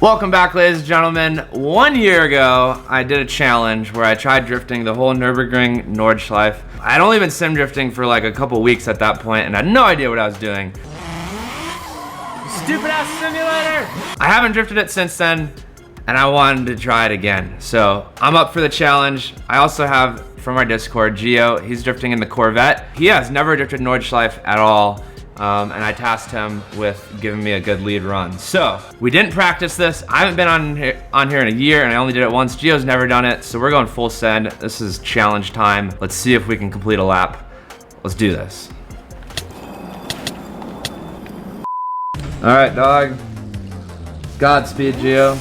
Welcome back, ladies and gentlemen. 1 year ago, I did a challenge where I tried drifting the whole Nurburgring Nordschleife. I had only been sim drifting for like a couple weeks at that point, and I had no idea what I was doing. Stupid ass simulator! I haven't drifted it since then, and I wanted to try it again. So I'm up for the challenge. I also have from our Discord, Gio. He's drifting in the Corvette. He has never drifted Nordschleife at all. And I tasked him with giving me a good lead run. So we didn't practice this. I haven't been on here in a year, and I only did it once. Gio's never done it, so we're going full send. This is challenge time. Let's see if we can complete a lap. Let's do this. All right, dog. Godspeed, Gio.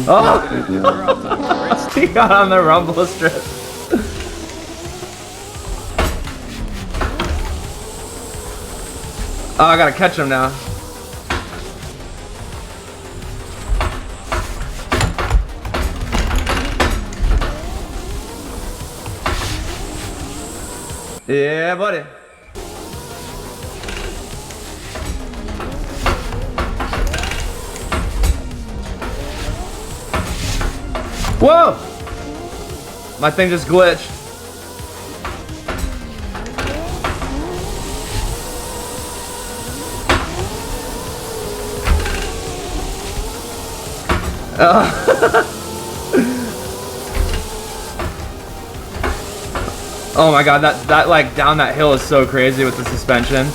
Oh! He got on the rumble strip. Oh, I gotta catch him now. Yeah, buddy. Whoa! My thing just glitched. Oh my god, that like down that hill is so crazy with the suspension.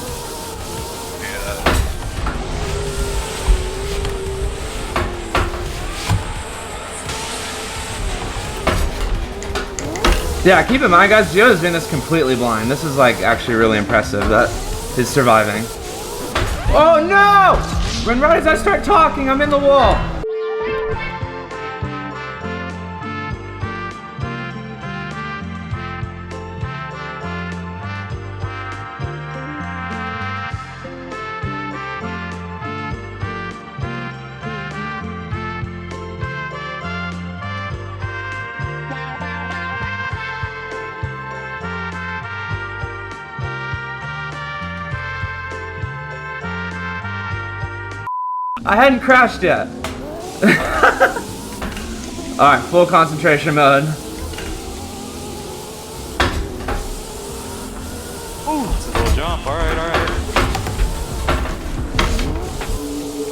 Yeah, keep in mind, guys, Gio's doing this completely blind. This is like actually really impressive that he's surviving. Oh no! When right as I start talking, I'm in the wall. I hadn't crashed yet. Alright, full concentration mode. Ooh, it's a little jump. Alright.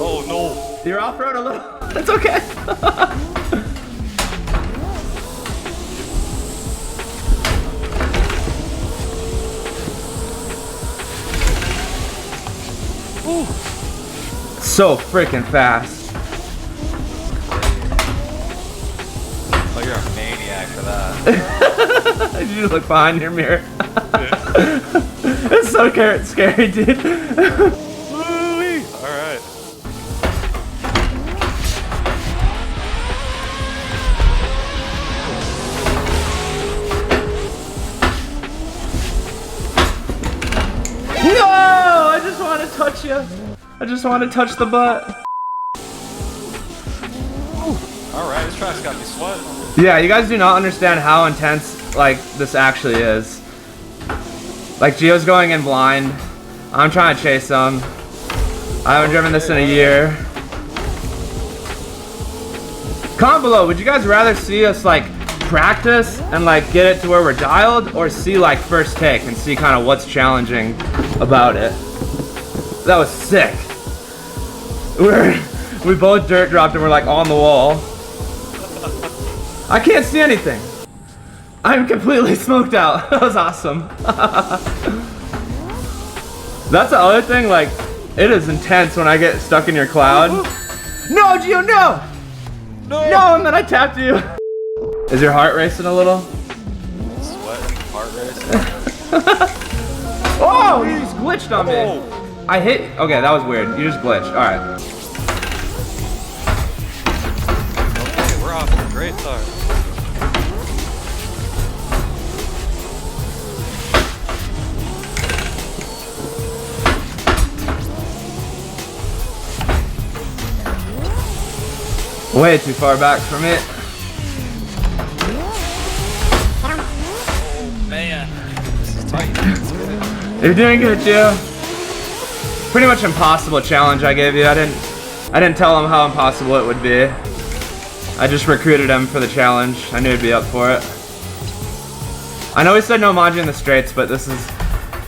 Oh no. You're off-road a little. It's okay. Ooh. So freaking fast. Oh, you're a maniac for that. Did you look behind your mirror? It's so scary, dude. Woo-wee. All right. No! I just want to touch you. I just want to touch the butt. Alright, this track's got me sweating. Yeah, you guys do not understand how intense like this actually is. Like Gio's going in blind. I'm trying to chase him. I haven't driven this in a year. Comment below, would you guys rather see us like practice and like get it to where we're dialed, or see like first take and see kind of what's challenging about it? That was sick. We both dirt dropped and we're like on the wall. I can't see anything. I'm completely smoked out. That was awesome. That's the other thing, like, it is intense when I get stuck in your cloud. No, Gio, no! No, and then I tapped you. Is your heart racing a little? Sweating, heart racing. Oh, you just glitched on me. I hit, okay, that was weird. You just glitched, all right. Okay, we're off to a great start. Way too far back from it. Oh man, this is tight. It's good. You're doing good, Gio. Pretty much impossible challenge I gave you. I didn't tell him how impossible it would be. I just recruited him for the challenge. I knew he'd be up for it. I know he said no manji in the straights, but this is...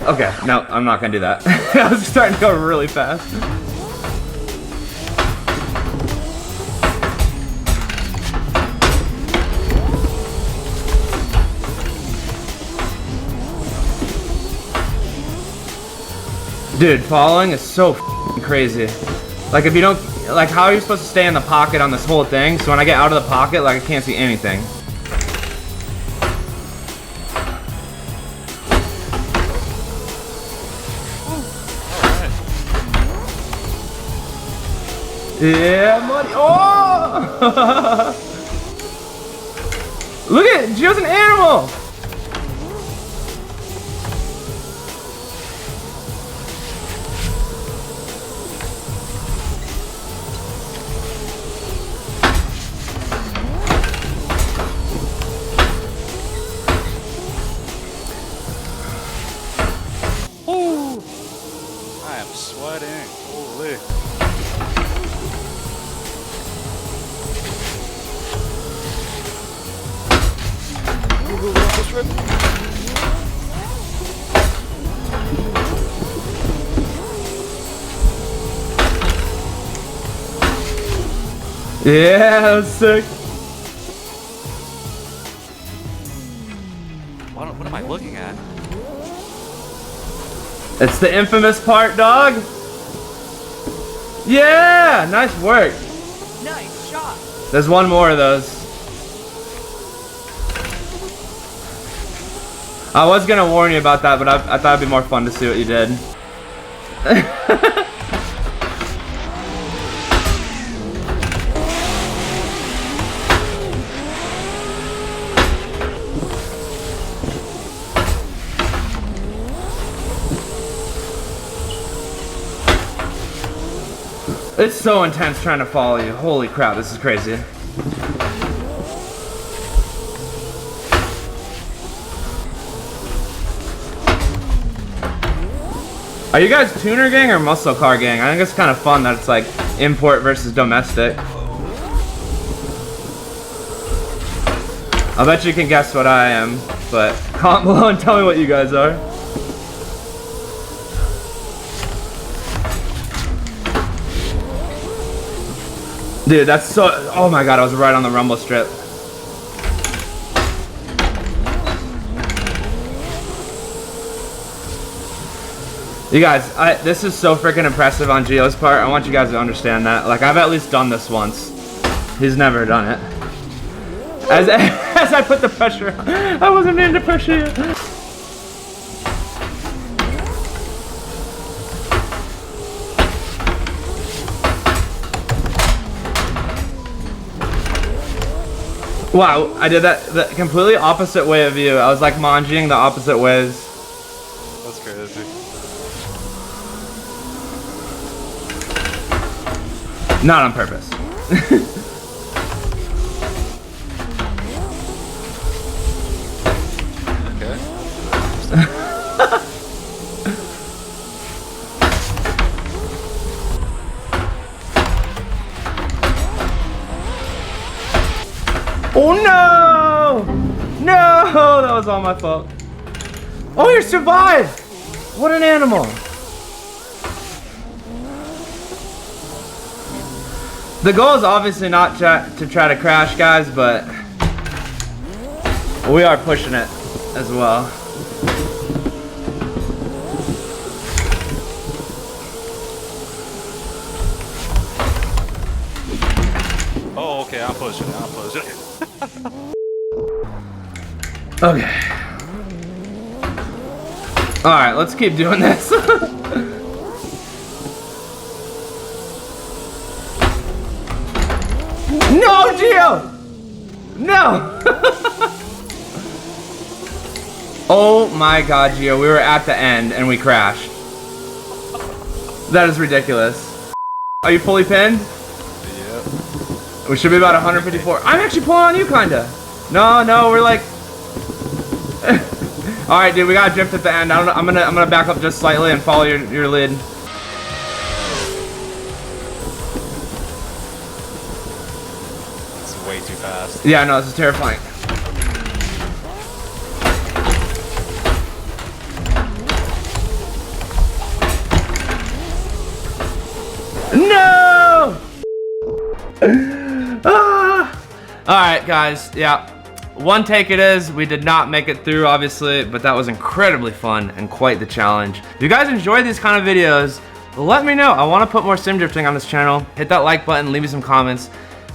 Okay, no, I'm not gonna do that. I was starting to go really fast. Dude, falling is so crazy. Like if you don't, like how are you supposed to stay in the pocket on this whole thing? So when I get out of the pocket, like I can't see anything. Yeah, buddy. Oh! Look at it, Gio's an animal. I am sweating. Holy. Yeah, that was sick. What am I looking at? It's the infamous part, dog. Yeah, nice work. Nice shot. There's one more of those. I was gonna warn you about that, but I thought it'd be more fun to see what you did. It's so intense trying to follow you. Holy crap, this is crazy. Are you guys tuner gang or muscle car gang? I think it's kind of fun that it's like import versus domestic. I'll bet you can guess what I am, but comment below and tell me what you guys are. Dude, that's so... Oh my god, I was right on the rumble strip. You guys, this is so freaking impressive on Gio's part. I want you guys to understand that. Like, I've at least done this once. He's never done it. As I put the pressure on. I wasn't meaning to pressure you. Wow, I did that the completely opposite way of you. I was like manjiing the opposite ways. That's crazy. Not on purpose. Okay. Oh no! No! That was all my fault. Oh, you survived! What an animal! The goal is obviously not to try to crash, guys, but we are pushing it as well. Oh, okay, I'm pushing it. I'm pushing it. Okay. Alright, let's keep doing this. No, Gio! No! Oh my god, Gio, we were at the end and we crashed. That is ridiculous. Are you fully pinned? Yep. We should be about 154. I'm actually pulling on you, kinda. No, we're like... All right, dude, we got drift at the end. I'm gonna back up just slightly and follow your lead. It's way too fast. Yeah, no, this is terrifying. No! Ah! All right, guys, yeah. One take it is. We did not make it through, obviously, but that was incredibly fun and quite the challenge. If you guys enjoy these kind of videos, let me know. I want to put more sim drifting on this channel. Hit that like button, leave me some comments,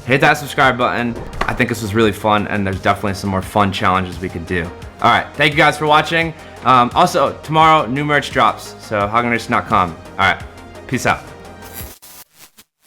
hit that subscribe button. I think this was really fun, and there's definitely some more fun challenges we could do. All right, thank you guys for watching. Also, tomorrow, new merch drops, so haugenracing.com. All right, peace out.